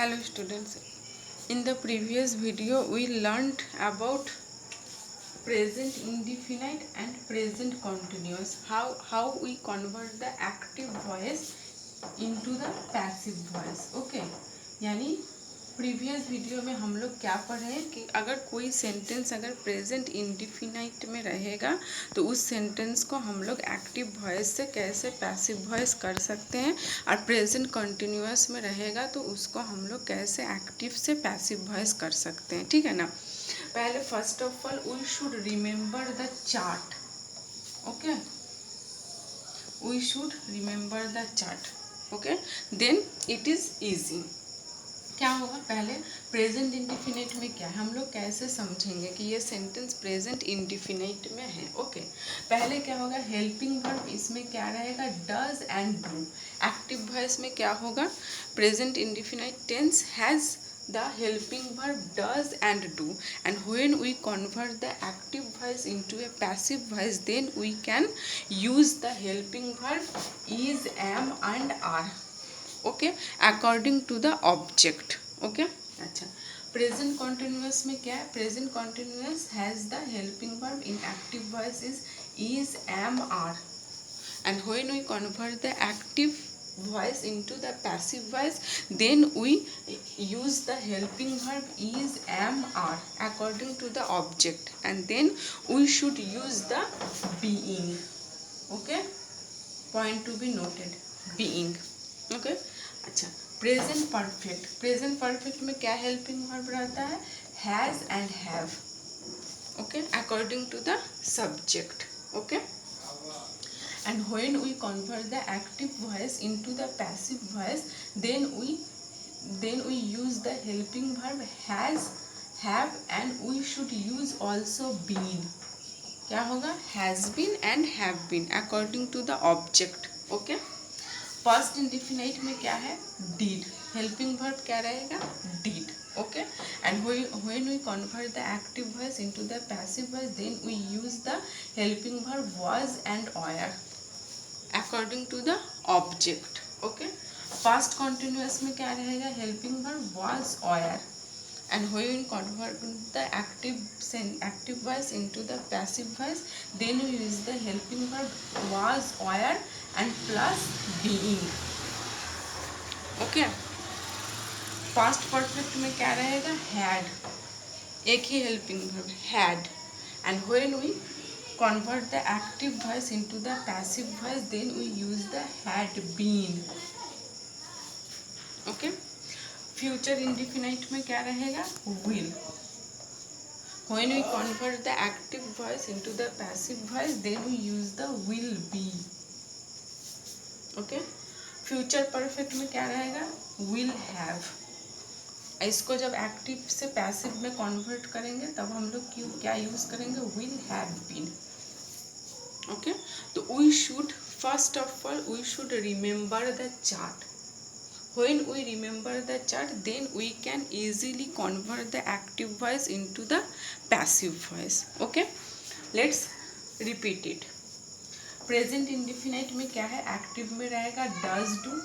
Hello students, in the previous video we learned about present indefinite and present continuous, how we convert the active voice into the passive voice. Okay, यानी previous video में हम लोग क्या पढ़े कि अगर कोई सेंटेंस अगर प्रेजेंट इंडिफिनाइट में रहेगा तो उस सेंटेंस को हम लोग एक्टिव वॉइस से कैसे पैसिव वॉइस कर सकते हैं, और प्रेजेंट कंटिन्यूअस में रहेगा तो उसको हम लोग कैसे एक्टिव से पैसिव वॉइस कर सकते हैं. ठीक है ना. पहले first of all we should remember the chart. Okay, we should remember the chart. Okay, then it is easy. क्या होगा, पहले प्रेजेंट इंडिफिनिट में क्या है हम लोग कैसे समझेंगे कि ये सेंटेंस प्रेजेंट इंडिफिनिट में है. ओके, पहले क्या होगा, हेल्पिंग वर्ब इसमें क्या रहेगा, does and do. Active voice में क्या होगा, present indefinite tense has the helping verb does and do, and when we convert the active voice into a passive voice then we can use the helping verb is, am and are. Okay, according to the object. Okay, अच्छा. Present continuous में क्या है, present continuous has the helping verb in active voice is, am, are, and when we convert the active voice into the passive voice then we use the helping verb is, am, are according to the object, and then we should use the being. Okay, point to be noted, being. Okay, अच्छा. Present perfect, present perfect में क्या helping verb रहता है, has and have. Okay, according to the subject. Okay, and when we convert the active voice into the passive voice then we use the helping verb has, have, and we should use also been. क्या होगा, has been and have been according to the object. Okay, first indefinite में क्या है, did. Helping verb क्या रहेगा, did. Okay, and when we convert the active voice into the passive voice then we use the helping verb was and were according to the object. Okay, past continuous में क्या रहेगा, helping verb was, were, and when we convert the active voice into the passive voice then we use the helping verb was, were and plus being. Okay, past perfect में क्या रहेगा, had, एक ही helping verb had, and when we convert the active voice into the passive voice then we use the had been. Okay, future indefinite में क्या रहेगा, will. When we convert the active voice into the passive voice then we use the will be. Okay, future perfect में क्या रहेगा, will have. इसको जब active से passive में कन्वर्ट करेंगे तब हम लोग क्या यूज करेंगे, विल हैव बीन. ओके, तो we should first of all we should remember the chart. When we remember the chart then we can easily convert the active voice into the passive voice. Okay, let's repeat it. Present indefinite में क्या है, active में रहेगा does do.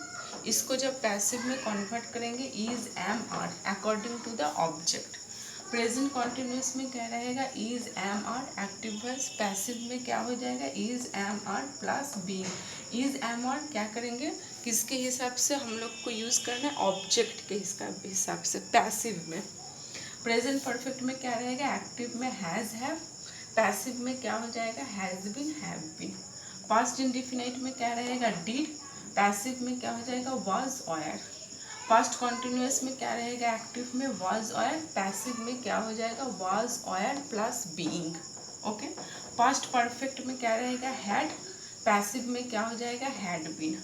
इसको जब passive में convert करेंगे is, am, are according to the object. Present continuous में क्या रहेगा, is, am, are active voice. Passive में क्या हो जाएगा, is, am, are plus being. Is, am, are क्या करेंगे, किसके हिसाब से हम लोग को यूज़ करना है, ऑब्जेक्ट के हिसाब से. पैसिव में प्रेजेंट परफेक्ट में क्या रहेगा, एक्टिव में हैज़, हैव, पैसिव में क्या हो जाएगा, has been, have been. Past indefinite में क्या रहेगा, डिड, पैसिव में क्या हो जाएगा, वाज, ऑयर. पास्ट कॉन्टिन्यूस में क्या रहेगा, एक्टिव में वाज, ऑयर, पैसिव में क्या हो जाएगा, was, or plus being. Okay, past perfect में क्या रहेगा, हैड, पैसिव में क्या हो जाएगा, हैड बीन.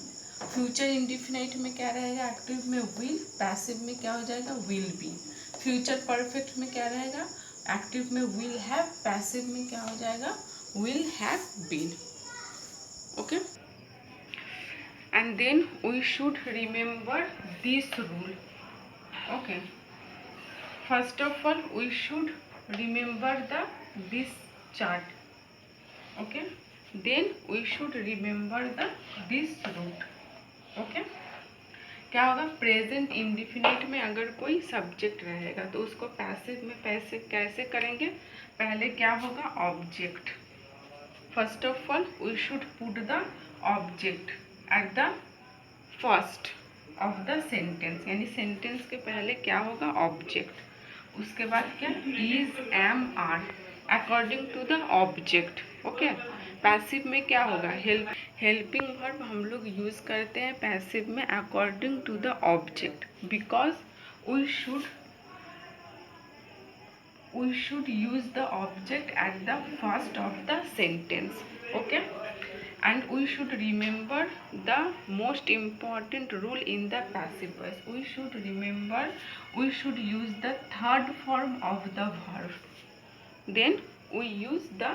फ्यूचर इंडिफिनाइट में क्या रहेगा, एक्टिव में विल, पैसिव में क्या हो जाएगा, विल बी. फ्यूचर परफेक्ट में क्या रहेगा, एक्टिव में विल हैव, पैसिव में क्या हो जाएगा, will have been. Okay, and then we should remember this rule. Okay, first of all we should remember this chart. Okay, then we should remember this root. Okay, क्या होगा, present indefinite में अगर कोई subject रहेगा तो उसको passive में कैसे करेंगे, पहले क्या होगा, object. First of all we should put the object at the first of the sentence, यानी सेंटेंस के पहले क्या होगा, ऑब्जेक्ट। उसके बाद क्या, is, am, are according to the object. Okay, passive में क्या होगा, हेल्पिंग वर्ब हम लोग यूज करते हैं पैसिव में according to the object, because we should use the object at the first of the sentence. Okay, and we should remember the most important rule in the passive voice. We should remember, we should use the third form of the verb. Then we use the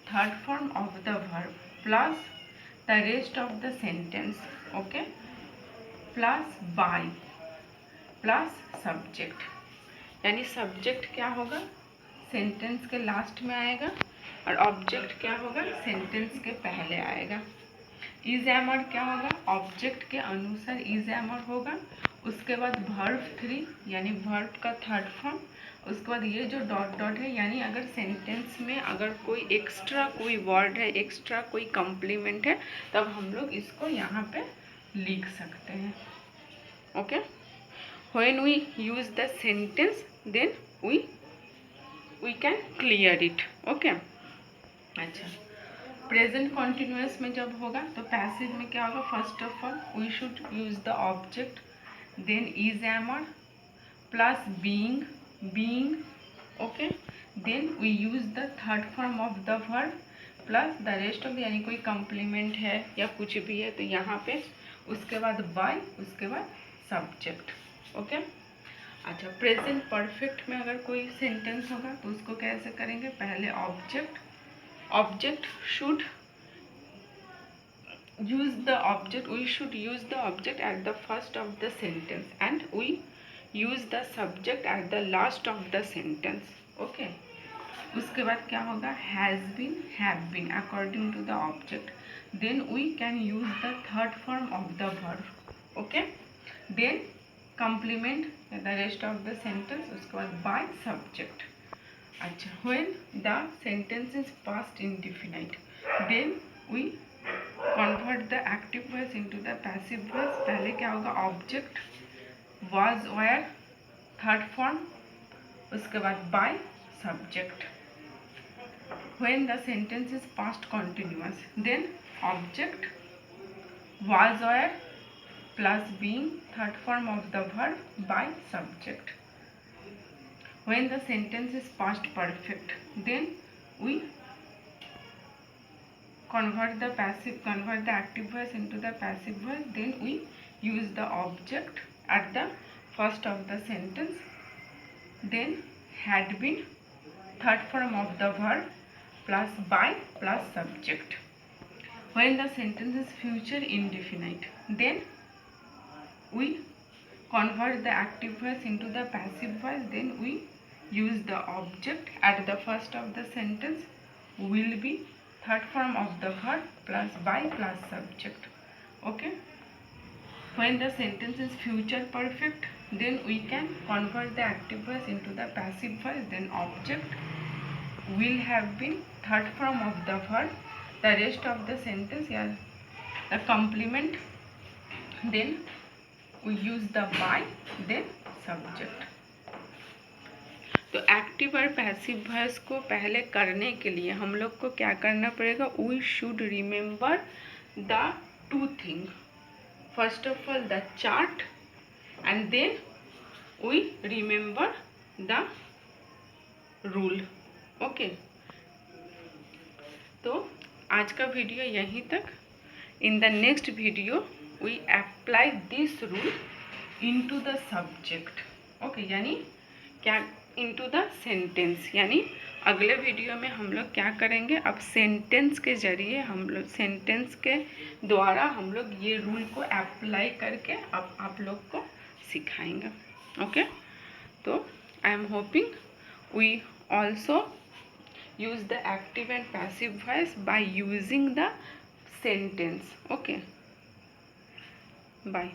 third form of the verb plus the rest of the sentence. Okay, plus by plus subject, यानी subject क्या होगा, sentence के last में आएगा, और object क्या होगा, sentence के पहले आएगा। इज एम आर क्या होगा, ऑब्जेक्ट के अनुसार इज एम आर होगा। उसके बाद वर्ब 3 यानी वर्ब का थर्ड फॉर्म। उसके बाद ये जो डॉट डॉट है, यानी अगर सेंटेंस में अगर कोई एक्स्ट्रा कोई वर्ड है, एक्स्ट्रा कोई कॉम्प्लीमेंट है, तब हम लोग इसको यहाँ पे लिख सकते हैं। Okay, when we use the sentence then we can clear it. Okay, अच्छा, प्रेजेंट कॉन्टिन्यूअस में जब होगा तो पैसिव में क्या होगा, first of all we should use the object, then is, am, are plus being. Okay, then we use the third form of the verb plus the rest of, यानी कोई complement है या कुछ भी है तो यहाँ पे, उसके बाद बाय, उसके बाद सब्जेक्ट। ओके, अच्छा, प्रेजेंट परफेक्ट में अगर कोई सेंटेंस होगा तो उसको कैसे करेंगे, पहले object should use the object, we should use the object at the first of the sentence and we use the subject at the last of the sentence. Okay, उसके बाद क्या होगा, has been, have been according to the object, then we can use the third form of the verb. Okay, then complement the rest of the sentence, उसके बाद by subject. अच्छा, when the sentence is past indefinite then we convert the active voice into the passive voice. पहले क्या होगा, object, was, were, third form, उसके बाद by, subject. when the sentence is past continuous then object, was, were plus being, third form of the verb, by, subject. when the sentence is past perfect then we convert the active voice into the passive voice, then we use the object at the first of the sentence, then had been, third form of the verb plus by plus subject. when the sentence is future indefinite then we convert the active voice into the passive voice, then we use the object at the first of the sentence, will be, third form of the verb plus by plus subject. Okay, when the sentence is future perfect then we can convert the active voice into the passive voice, then object, will have been, third form of the verb, the rest of the sentence, yeah, the complement, then we use the by, then subject. तो active और passive voice को पहले करने के लिए हम लोग को क्या करना पड़ेगा, we should remember the two thing, first of all the chart and then we remember the rule. Okay, तो आज का वीडियो यहीं तक। In the next video we apply this rule into the subject. Okay, यानी क्या, into the sentence, यानी अगले video में हम लोग क्या करेंगे, अब सेंटेंस के जरिए हम लोग, सेंटेंस के द्वारा हम लोग ये रूल को अप्लाई करके अब आप लोग को सिखाएंगे। ओके, तो I am hoping we also use the active and passive voice by using the sentence. Okay, bye.